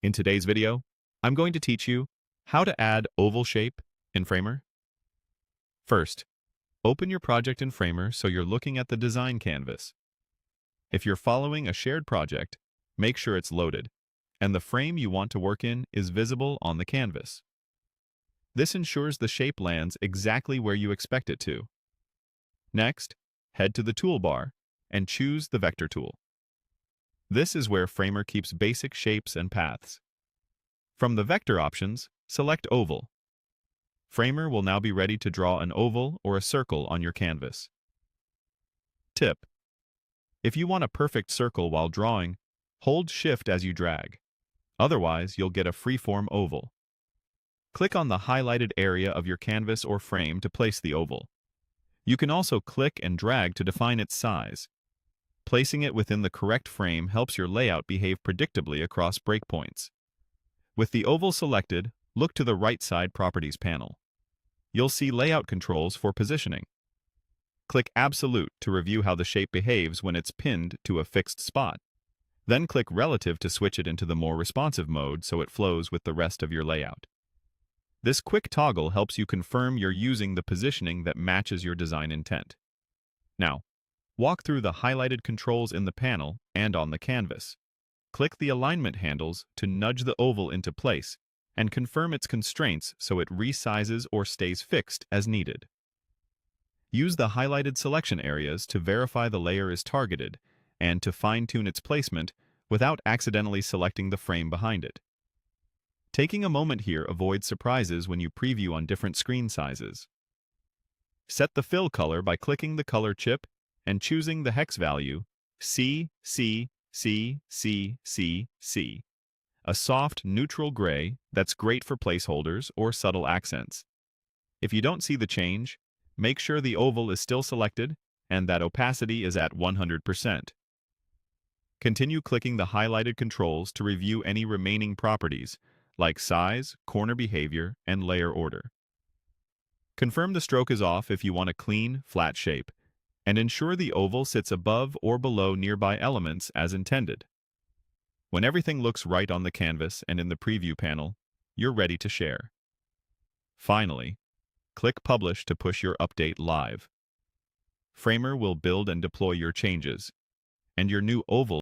In today's video, I'm going to teach you how to add oval shape in Framer. First, open your project in Framer so you're looking at the design canvas. If you're following a shared project, make sure it's loaded, and the frame you want to work in is visible on the canvas. This ensures the shape lands exactly where you expect it to. Next, head to the toolbar and choose the Vector tool. This is where Framer keeps basic shapes and paths. From the vector options, select Oval. Framer will now be ready to draw an oval or a circle on your canvas. Tip: if you want a perfect circle while drawing, hold Shift as you drag. Otherwise, you'll get a freeform oval. Click on the highlighted area of your canvas or frame to place the oval. You can also click and drag to define its size. Placing it within the correct frame helps your layout behave predictably across breakpoints. With the oval selected, look to the right side Properties panel. You'll see layout controls for positioning. Click Absolute to review how the shape behaves when it's pinned to a fixed spot. Then click Relative to switch it into the more responsive mode so it flows with the rest of your layout. This quick toggle helps you confirm you're using the positioning that matches your design intent. Now, walk through the highlighted controls in the panel and on the canvas. Click the alignment handles to nudge the oval into place and confirm its constraints so it resizes or stays fixed as needed. Use the highlighted selection areas to verify the layer is targeted and to fine-tune its placement without accidentally selecting the frame behind it. Taking a moment here avoids surprises when you preview on different screen sizes. Set the fill color by clicking the color chip and choosing the hex value CCCCCC, a soft, neutral gray that's great for placeholders or subtle accents. If you don't see the change, make sure the oval is still selected and that opacity is at 100%. Continue clicking the highlighted controls to review any remaining properties, like size, corner behavior, and layer order. Confirm the stroke is off if you want a clean, flat shape, and ensure the oval sits above or below nearby elements as intended. When everything looks right on the canvas and in the preview panel, you're ready to share. Finally, click Publish to push your update live. Framer will build and deploy your changes, and your new oval